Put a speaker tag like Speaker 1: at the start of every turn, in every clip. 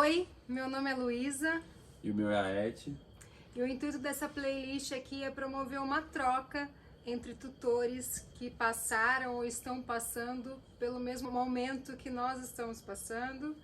Speaker 1: Oi, meu nome é Luísa.
Speaker 2: E o meu é a Eti.
Speaker 1: E o intuito dessa playlist aqui é promover uma troca entre tutores que passaram ou estão passando pelo mesmo momento que nós estamos passando,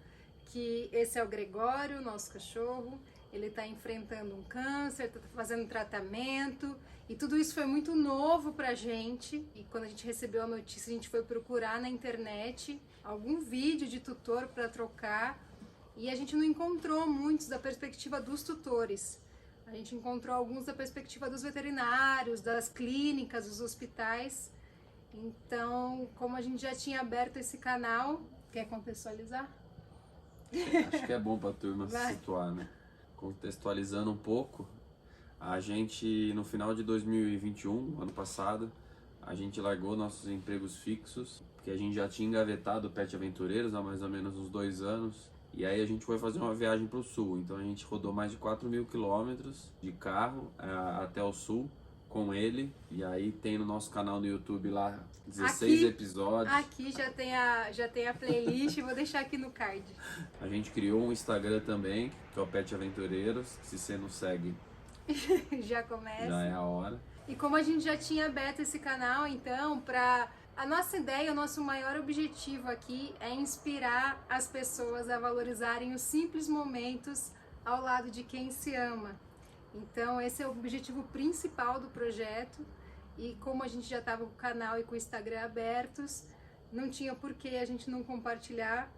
Speaker 1: que esse é o Gregório, nosso cachorro. Ele está enfrentando um câncer, está fazendo tratamento e tudo isso foi muito novo pra gente. E quando a gente recebeu a notícia, a gente foi procurar na internet algum vídeo de tutor para trocar e a gente não encontrou muitos da perspectiva dos tutores. A gente encontrou alguns da perspectiva dos veterinários, das clínicas, dos hospitais. Então, como a gente já tinha aberto esse canal, quer contextualizar?
Speaker 2: Acho que é bom pra turma se situar, né? Contextualizando um pouco, a gente no final de 2021, ano passado, a gente largou nossos empregos fixos, porque a gente já tinha engavetado o Pet Aventureiros há mais ou menos uns 2 anos. E aí a gente foi fazer uma viagem para o sul, então a gente rodou mais de 4.000 quilômetros de carro até o sul com ele. E aí tem no nosso canal no YouTube lá 16 episódios.
Speaker 1: Aqui já tem a playlist, vou deixar aqui no card.
Speaker 2: A gente criou um Instagram também, que é o Pet Aventureiros, se você não segue,
Speaker 1: já começa.
Speaker 2: já é a hora.
Speaker 1: E como a gente já tinha aberto esse canal, então, a nossa ideia, o nosso maior objetivo aqui é inspirar as pessoas a valorizarem os simples momentos ao lado de quem se ama. Então, esse é o objetivo principal do projeto. E como a gente já estava com o canal e com o Instagram abertos, não tinha por que a gente não compartilhar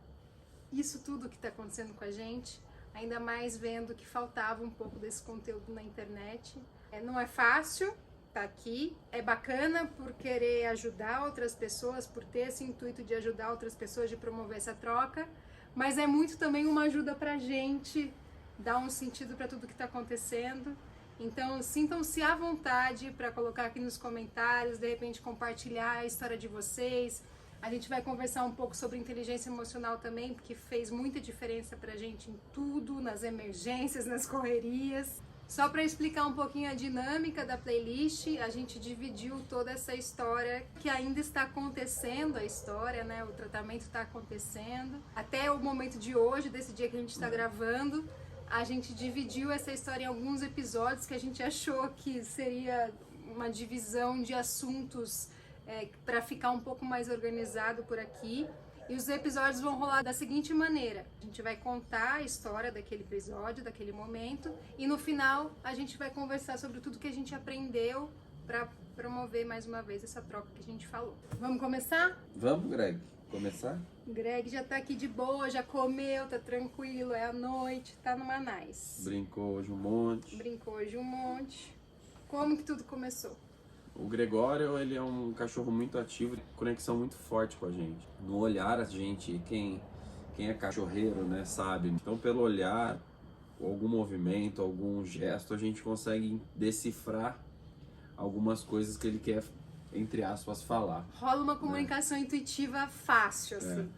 Speaker 1: isso tudo que está acontecendo com a gente. Ainda mais vendo que faltava um pouco desse conteúdo na internet. Não é fácil. Tá aqui, é bacana por querer ajudar outras pessoas, por ter esse intuito de ajudar outras pessoas, de promover essa troca, mas é muito também uma ajuda pra gente dar um sentido para tudo que tá acontecendo. Então sintam-se à vontade para colocar aqui nos comentários, de repente compartilhar a história de vocês. A gente vai conversar um pouco sobre inteligência emocional também, porque fez muita diferença pra gente em tudo, nas emergências, nas correrias. Só para explicar um pouquinho a dinâmica da playlist, a gente dividiu toda essa história que ainda está acontecendo, a história, né? O tratamento está acontecendo. Até o momento de hoje, desse dia que a gente está gravando, a gente dividiu essa história em alguns episódios que a gente achou que seria uma divisão de assuntos para ficar um pouco mais organizado por aqui. E os episódios vão rolar da seguinte maneira: a gente vai contar a história daquele episódio, daquele momento, e no final a gente vai conversar sobre tudo que a gente aprendeu para promover mais uma vez essa troca que a gente falou. Vamos começar?
Speaker 2: Vamos, Greg, começar?
Speaker 1: Greg já tá aqui de boa, já comeu, tá tranquilo, é a noite, tá numa nice.
Speaker 2: Brincou hoje um monte.
Speaker 1: Brincou hoje um monte. Como que tudo começou?
Speaker 2: O Gregório, ele é um cachorro muito ativo, conexão muito forte com a gente. No olhar, a gente, quem é cachorreiro, né, sabe. Então, pelo olhar, algum movimento, algum gesto, a gente consegue decifrar algumas coisas que ele quer, entre aspas, falar.
Speaker 1: Rola uma comunicação intuitiva fácil, assim.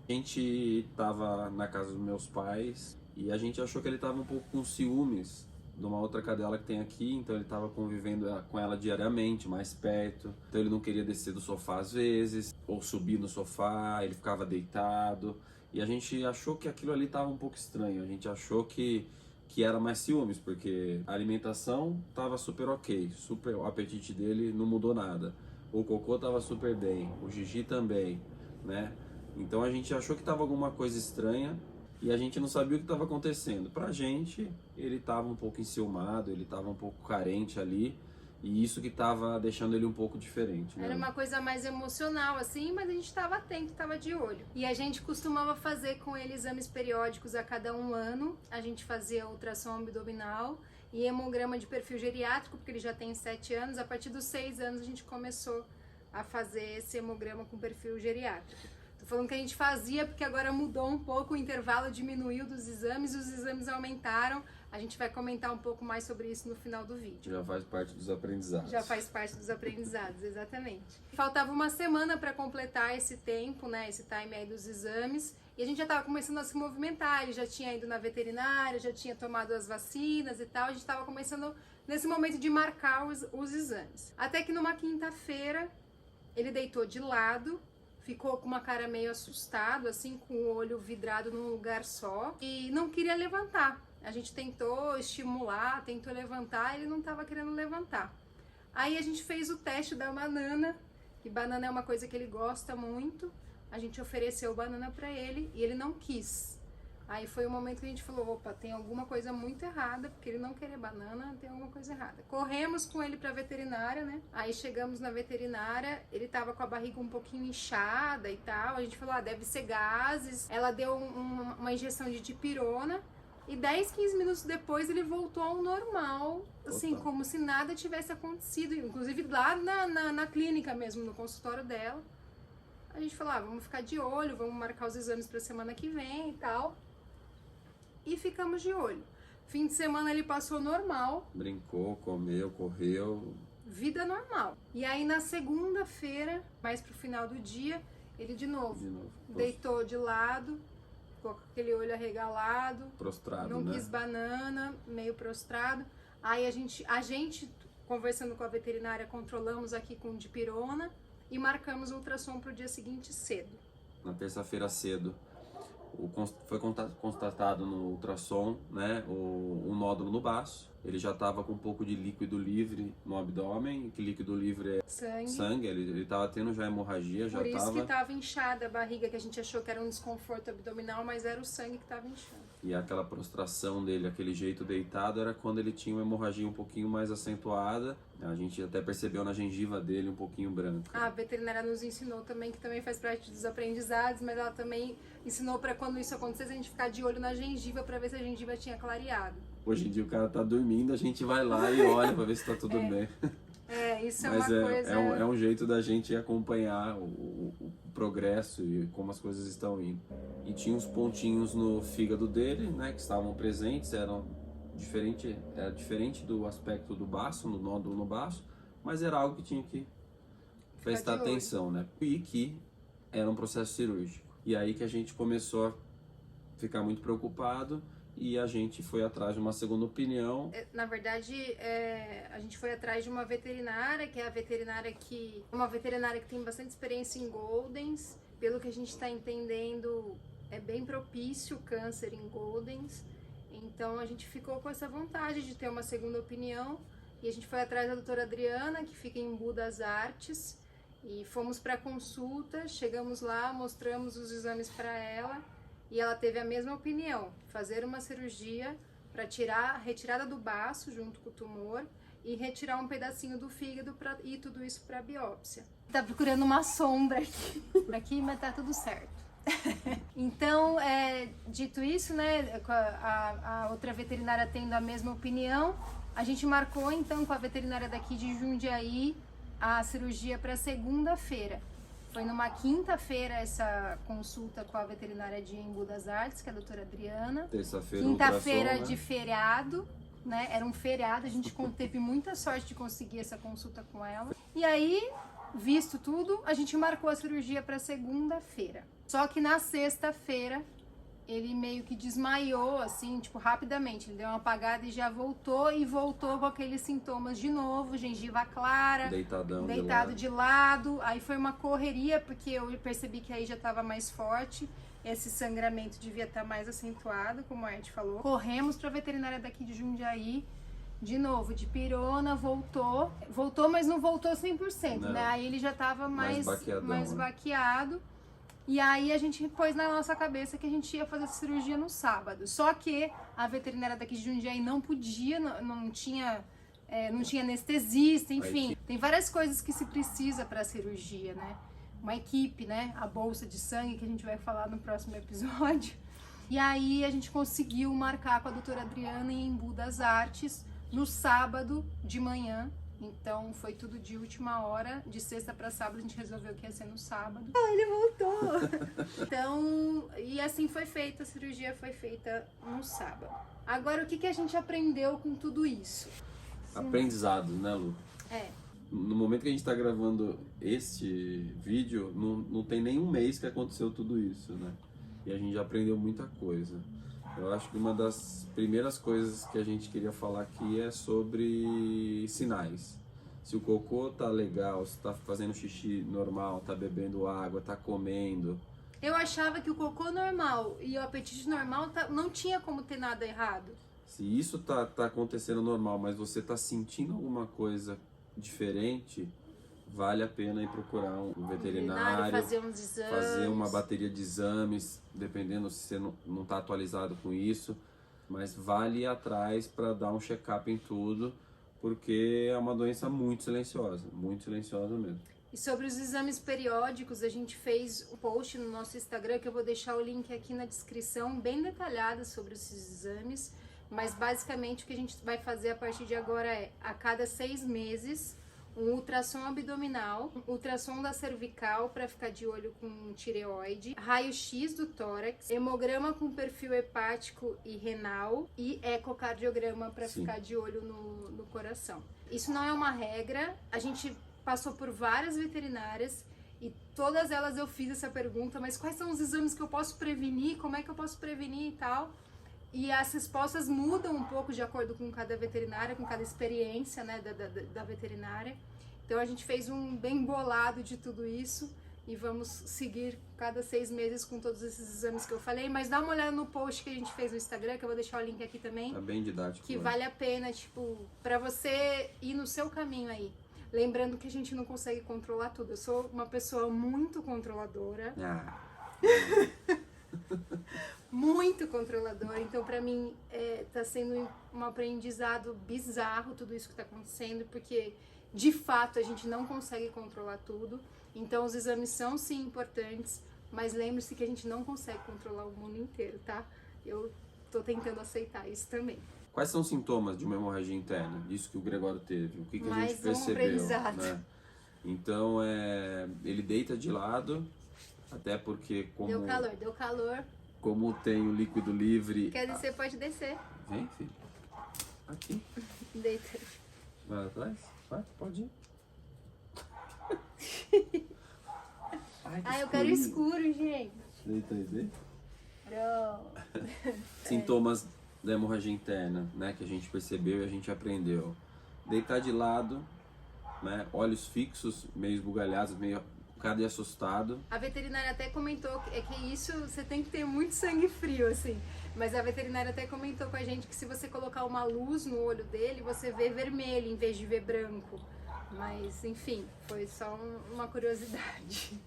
Speaker 2: A gente tava na casa dos meus pais e a gente achou que ele tava um pouco com ciúmes de uma outra cadela que tem aqui, então ele estava convivendo com ela diariamente, mais perto. Então ele não queria descer do sofá às vezes, ou subir no sofá, ele ficava deitado. E a gente achou que aquilo ali estava um pouco estranho, a gente achou que era mais ciúmes, porque a alimentação estava super ok, o apetite dele não mudou nada. O cocô estava super bem, o Gigi também, né? Então a gente achou que estava alguma coisa estranha, e a gente não sabia o que estava acontecendo. Pra gente, ele estava um pouco enciumado, ele estava um pouco carente ali, e isso que estava deixando ele um pouco diferente, né?
Speaker 1: Era uma coisa mais emocional, assim, mas a gente estava atento, estava de olho. E a gente costumava fazer com ele exames periódicos a cada 1 ano. A gente fazia ultrassom abdominal e hemograma de perfil geriátrico, porque ele já tem 7 anos. A partir dos 6 anos a gente começou a fazer esse hemograma com perfil geriátrico. Tô falando que a gente fazia porque agora mudou um pouco, o intervalo diminuiu dos exames, os exames aumentaram. A gente vai comentar um pouco mais sobre isso no final do vídeo.
Speaker 2: Já faz parte dos aprendizados.
Speaker 1: Já faz parte dos aprendizados, exatamente. Faltava uma semana para completar esse tempo, né, esse time aí dos exames, e a gente já estava começando a se movimentar, ele já tinha ido na veterinária, já tinha tomado as vacinas e tal, a gente estava começando nesse momento de marcar os exames. Até que numa quinta-feira, ele deitou de lado, ficou com uma cara meio assustado, assim, com o olho vidrado num lugar só e não queria levantar. A gente tentou estimular, tentou levantar, ele não estava querendo levantar. Aí a gente fez o teste da banana, que banana é uma coisa que ele gosta muito. A gente ofereceu banana para ele e ele não quis. Aí foi o momento que a gente falou, opa, tem alguma coisa muito errada, porque ele não querer banana, tem alguma coisa errada. Corremos com ele pra veterinária, né? Aí chegamos na veterinária, ele tava com a barriga um pouquinho inchada e tal. A gente falou, deve ser gases. Ela deu uma injeção de dipirona. E 10, 15 minutos depois ele voltou ao normal, assim, como se nada tivesse acontecido. Inclusive lá na clínica mesmo, no consultório dela. A gente falou, vamos ficar de olho, vamos marcar os exames pra semana que vem e tal. E ficamos de olho. Fim de semana ele passou normal.
Speaker 2: Brincou, comeu, correu.
Speaker 1: Vida normal. E aí na segunda-feira, mais pro final do dia, ele de novo. Deitou de lado, com aquele olho arregalado.
Speaker 2: Prostrado,
Speaker 1: não
Speaker 2: né?
Speaker 1: quis banana, meio prostrado. Aí a gente, conversando com a veterinária, controlamos aqui com dipirona e marcamos o ultrassom pro dia seguinte cedo.
Speaker 2: Na terça-feira cedo. Foi constatado no ultrassom, né, o nódulo no baço. Ele já estava com um pouco de líquido livre no abdômen, que líquido livre é sangue. Ele estava tendo já hemorragia,
Speaker 1: Por isso que estava inchada a barriga, que a gente achou que era um desconforto abdominal, mas era o sangue que estava inchando.
Speaker 2: E aquela prostração dele, aquele jeito deitado, era quando ele tinha uma hemorragia um pouquinho mais acentuada. A gente até percebeu na gengiva dele um pouquinho branca.
Speaker 1: A veterinária nos ensinou também, que também faz parte dos aprendizados, mas ela também ensinou para quando isso acontecesse, a gente ficar de olho na gengiva para ver se a gengiva tinha clareado.
Speaker 2: Hoje em dia o cara tá dormindo, a gente vai lá e olha para ver se tá tudo bem.
Speaker 1: Isso é
Speaker 2: mas
Speaker 1: uma coisa...
Speaker 2: É um jeito da gente acompanhar o progresso e como as coisas estão indo. E tinha uns pontinhos no fígado dele, né, que estavam presentes, era diferente do aspecto do baço, no nódulo no baço, mas era algo que tinha que prestar atenção, né? E que era um processo cirúrgico. E aí que a gente começou a ficar muito preocupado e a gente foi atrás de uma segunda opinião.
Speaker 1: Na verdade, a gente foi atrás de uma veterinária, que é uma veterinária que tem bastante experiência em Goldens. Pelo que a gente está entendendo, é bem propício o câncer em Goldens. Então a gente ficou com essa vontade de ter uma segunda opinião e a gente foi atrás da doutora Adriana, que fica em Embu das Artes, e fomos para consulta. Chegamos lá, mostramos os exames para ela e ela teve a mesma opinião, fazer uma cirurgia para tirar a retirada do baço junto com o tumor e retirar um pedacinho do fígado e tudo isso para biópsia. Tá procurando uma sombra aqui, mas tá tudo certo. Então, dito isso, né, a outra veterinária tendo a mesma opinião, a gente marcou então com a veterinária daqui de Jundiaí a cirurgia para segunda-feira. Foi numa quinta-feira essa consulta com a veterinária de Embu das Artes, que é a doutora Adriana.
Speaker 2: Terça-feira,
Speaker 1: quinta-feira,
Speaker 2: né?
Speaker 1: de feriado, né? Era um feriado, a gente teve muita sorte de conseguir essa consulta com ela. E aí, visto tudo, a gente marcou a cirurgia para segunda-feira. Só que na sexta-feira, ele meio que desmaiou, assim, tipo, rapidamente. Ele deu uma apagada e já voltou, e voltou com aqueles sintomas de novo, gengiva clara, deitado de lado. Aí foi uma correria, porque eu percebi que aí já estava mais forte. Esse sangramento devia estar mais acentuado, como a Ed falou. Corremos para a veterinária daqui de Jundiaí. De novo, dipirona, voltou, mas não voltou 100%, né? Aí ele já estava mais baqueado. E aí a gente pôs na nossa cabeça que a gente ia fazer essa cirurgia no sábado. Só que a veterinária daqui de Jundiaí não podia, não tinha anestesista, enfim. Tem várias coisas que se precisa para a cirurgia, né? Uma equipe, né? A bolsa de sangue, que a gente vai falar no próximo episódio. E aí a gente conseguiu marcar com a doutora Adriana em Embu das Artes no sábado de manhã. Então foi tudo de última hora, de sexta para sábado a gente resolveu que ia ser no sábado. Ele voltou! Então, e assim foi feita, a cirurgia foi feita no sábado. Agora, o que a gente aprendeu com tudo isso?
Speaker 2: Aprendizados, né, Lu? No momento que a gente está gravando este vídeo, não tem nem um mês que aconteceu tudo isso, né? E a gente já aprendeu muita coisa. Eu acho que uma das primeiras coisas que a gente queria falar aqui é sobre sinais. Se o cocô tá legal, se tá fazendo xixi normal, tá bebendo água, tá comendo.
Speaker 1: Eu achava que o cocô normal e o apetite normal não tinha como ter nada errado.
Speaker 2: Se isso tá acontecendo normal, mas você tá sentindo alguma coisa diferente, vale a pena ir procurar um veterinário,
Speaker 1: fazer uns exames,
Speaker 2: fazer uma bateria de exames, dependendo se você não tá atualizado com isso, mas vale ir atrás para dar um check-up em tudo, porque é uma doença muito silenciosa mesmo.
Speaker 1: E sobre os exames periódicos, a gente fez um post no nosso Instagram, que eu vou deixar o link aqui na descrição, bem detalhado sobre esses exames, mas basicamente o que a gente vai fazer a partir de agora é, a cada 6 meses, um ultrassom abdominal, ultrassom da cervical para ficar de olho com tireoide, raio-x do tórax, hemograma com perfil hepático e renal e ecocardiograma para ficar de olho no coração. Isso não é uma regra, a gente passou por várias veterinárias e todas elas eu fiz essa pergunta, mas quais são os exames que eu posso prevenir, como é que eu posso prevenir e tal? E as respostas mudam um pouco de acordo com cada veterinária, com cada experiência, né, da veterinária. Então a gente fez um bem bolado de tudo isso e vamos seguir cada 6 meses com todos esses exames que eu falei. Mas dá uma olhada no post que a gente fez no Instagram, que eu vou deixar o link aqui também.
Speaker 2: Tá bem didático.
Speaker 1: Que vale a pena, tipo, pra você ir no seu caminho aí. Lembrando que a gente não consegue controlar tudo. Eu sou uma pessoa muito controladora. Muito controladora, então pra mim tá sendo um aprendizado bizarro tudo isso que tá acontecendo, porque de fato a gente não consegue controlar tudo, então os exames são sim importantes, mas lembre-se que a gente não consegue controlar o mundo inteiro, tá? Eu tô tentando aceitar isso também.
Speaker 2: Quais são os sintomas de uma hemorragia interna? Isso que o Gregório teve, o que a gente percebeu,
Speaker 1: aprendizado.
Speaker 2: né? Então ele deita de lado, até porque
Speaker 1: Deu calor.
Speaker 2: Como tem o líquido livre...
Speaker 1: Quer descer, pode descer.
Speaker 2: Vem, filho. Aqui.
Speaker 1: Deita.
Speaker 2: Vai atrás? Vai, pode ir.
Speaker 1: Ai, eu quero escuro, gente.
Speaker 2: Deita aí, vê.
Speaker 1: Pronto.
Speaker 2: Sintomas da hemorragia interna, né? Que a gente percebeu e a gente aprendeu. Deitar de lado, né? Olhos fixos, meio esbugalhados, meio... Cada assustado.
Speaker 1: A veterinária até comentou que isso você tem que ter muito sangue frio, assim. Mas a veterinária até comentou com a gente que se você colocar uma luz no olho dele, você vê vermelho em vez de ver branco. Mas, enfim, foi só uma curiosidade.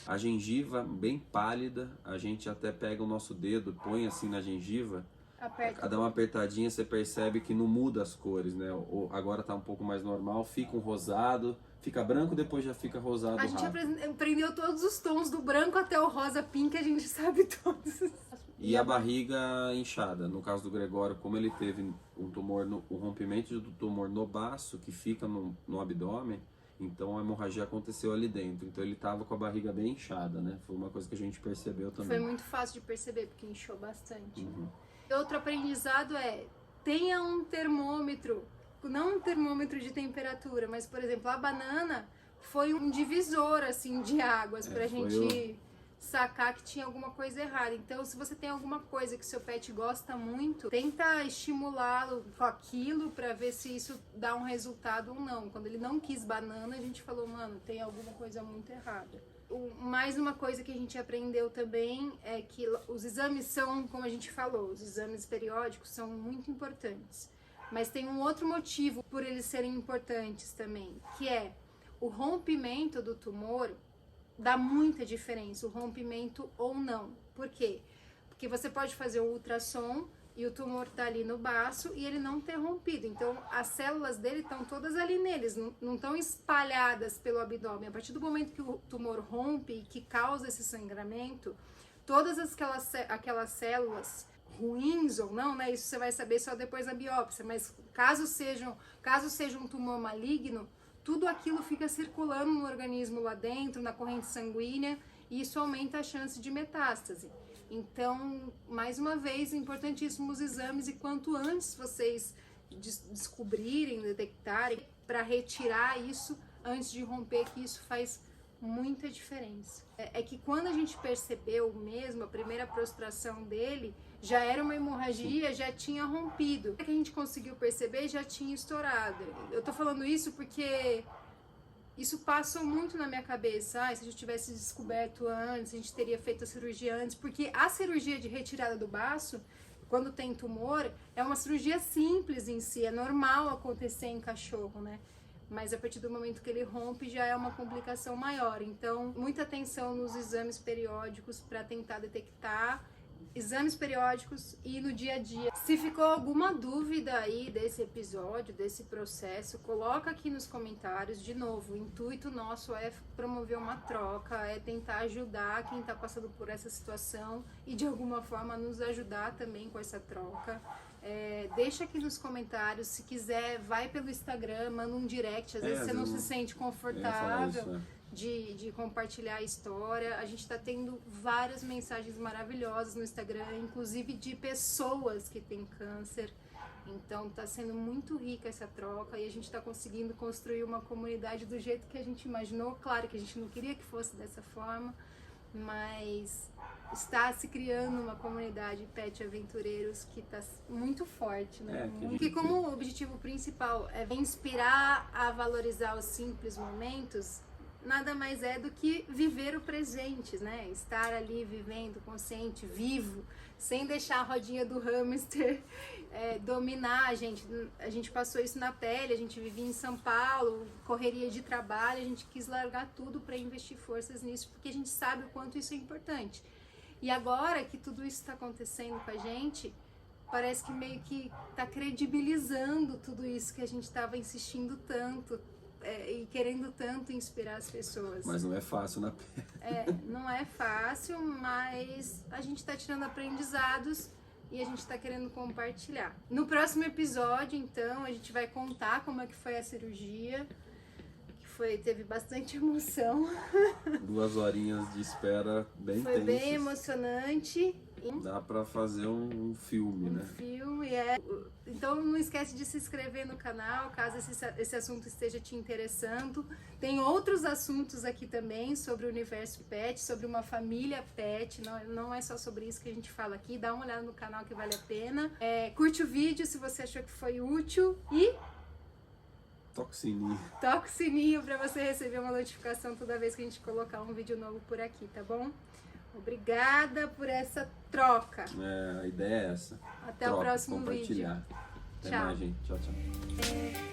Speaker 2: A gengiva bem pálida, a gente até pega o nosso dedo, põe assim na gengiva.
Speaker 1: Aperta.
Speaker 2: Dá uma apertadinha, você percebe que não muda as cores, né? Agora tá um pouco mais normal, fica um rosado, fica branco, depois já fica rosado.
Speaker 1: A gente aprendeu todos os tons, do branco até o rosa pink, a gente sabe todos.
Speaker 2: E a barriga inchada, no caso do Gregório, como ele teve um tumor, um rompimento do tumor no baço, que fica no abdômen, então a hemorragia aconteceu ali dentro. Então ele tava com a barriga bem inchada, né? Foi uma coisa que a gente percebeu também.
Speaker 1: Foi muito fácil de perceber, porque inchou bastante.
Speaker 2: Uhum.
Speaker 1: Outro aprendizado tenha um termômetro, não um termômetro de temperatura, mas, por exemplo, a banana foi um divisor, assim, de águas pra gente sacar que tinha alguma coisa errada. Então, se você tem alguma coisa que seu pet gosta muito, tenta estimulá-lo com aquilo pra ver se isso dá um resultado ou não. Quando ele não quis banana, a gente falou, mano, tem alguma coisa muito errada. Mais uma coisa que a gente aprendeu também é que os exames são, como a gente falou, os exames periódicos são muito importantes. Mas tem um outro motivo por eles serem importantes também, que é o rompimento do tumor dá muita diferença, o rompimento ou não. Por quê? Porque você pode fazer o ultrassom e o tumor tá ali no baço e ele não ter rompido. Então, as células dele estão todas ali neles, não estão espalhadas pelo abdômen. A partir do momento que o tumor rompe e que causa esse sangramento, todas aquelas células ruins ou não, né? Isso você vai saber só depois da biópsia, mas caso seja um tumor maligno, tudo aquilo fica circulando no organismo lá dentro, na corrente sanguínea, e isso aumenta a chance de metástase. Então, mais uma vez, importantíssimos exames, e quanto antes vocês descobrirem, detectarem, para retirar isso antes de romper, que isso faz muita diferença. É que quando a gente percebeu mesmo a primeira prostração dele, já era uma hemorragia, já tinha rompido. O que a gente conseguiu perceber já tinha estourado. Eu tô falando isso porque isso passou muito na minha cabeça. Se a gente tivesse descoberto antes, a gente teria feito a cirurgia antes, porque a cirurgia de retirada do baço, quando tem tumor, é uma cirurgia simples em si, é normal acontecer em cachorro, né? Mas a partir do momento que ele rompe já é uma complicação maior. Então, muita atenção nos exames periódicos para tentar detectar, exames periódicos e no dia a dia. Se ficou alguma dúvida aí desse episódio, desse processo, coloca aqui nos comentários. De novo, o intuito nosso é promover uma troca, é tentar ajudar quem está passando por essa situação e de alguma forma nos ajudar também com essa troca. Deixa aqui nos comentários, se quiser, vai pelo Instagram, manda um direct, às vezes você não se sente confortável de compartilhar a história. A gente está tendo várias mensagens maravilhosas no Instagram, inclusive de pessoas que têm câncer. Então está sendo muito rica essa troca e a gente está conseguindo construir uma comunidade do jeito que a gente imaginou. Claro que a gente não queria que fosse dessa forma, mas está se criando uma comunidade pet aventureiros que está muito forte, né? Que como o objetivo principal é inspirar a valorizar os simples momentos, nada mais é do que viver o presente, né? Estar ali vivendo, consciente, vivo, sem deixar a rodinha do hamster dominar a gente. A gente passou isso na pele, a gente vivia em São Paulo, correria de trabalho, a gente quis largar tudo para investir forças nisso, porque a gente sabe o quanto isso é importante. E agora que tudo isso está acontecendo com a gente, parece que meio que está credibilizando tudo isso que a gente estava insistindo tanto e querendo tanto inspirar as pessoas.
Speaker 2: Mas não é fácil na pele.
Speaker 1: Não é fácil, mas a gente está tirando aprendizados e a gente está querendo compartilhar. No próximo episódio, então, a gente vai contar como é que foi a cirurgia. Teve bastante emoção.
Speaker 2: 2 horinhas de espera bem
Speaker 1: Foi
Speaker 2: tensas.
Speaker 1: bem emocionante.
Speaker 2: Dá pra fazer um filme, né?
Speaker 1: Filme, Então não esquece de se inscrever no canal, caso esse assunto esteja te interessando. Tem outros assuntos aqui também sobre o universo pet, sobre uma família pet. Não é só sobre isso que a gente fala aqui. Dá uma olhada no canal que vale a pena. Curte o vídeo se você achou que foi útil e
Speaker 2: toca o
Speaker 1: sininho para você receber uma notificação toda vez que a gente colocar um vídeo novo por aqui, tá bom? Obrigada por essa troca.
Speaker 2: A ideia é essa.
Speaker 1: Até o próximo vídeo.
Speaker 2: Compartilhar. Até mais, gente. Tchau, tchau.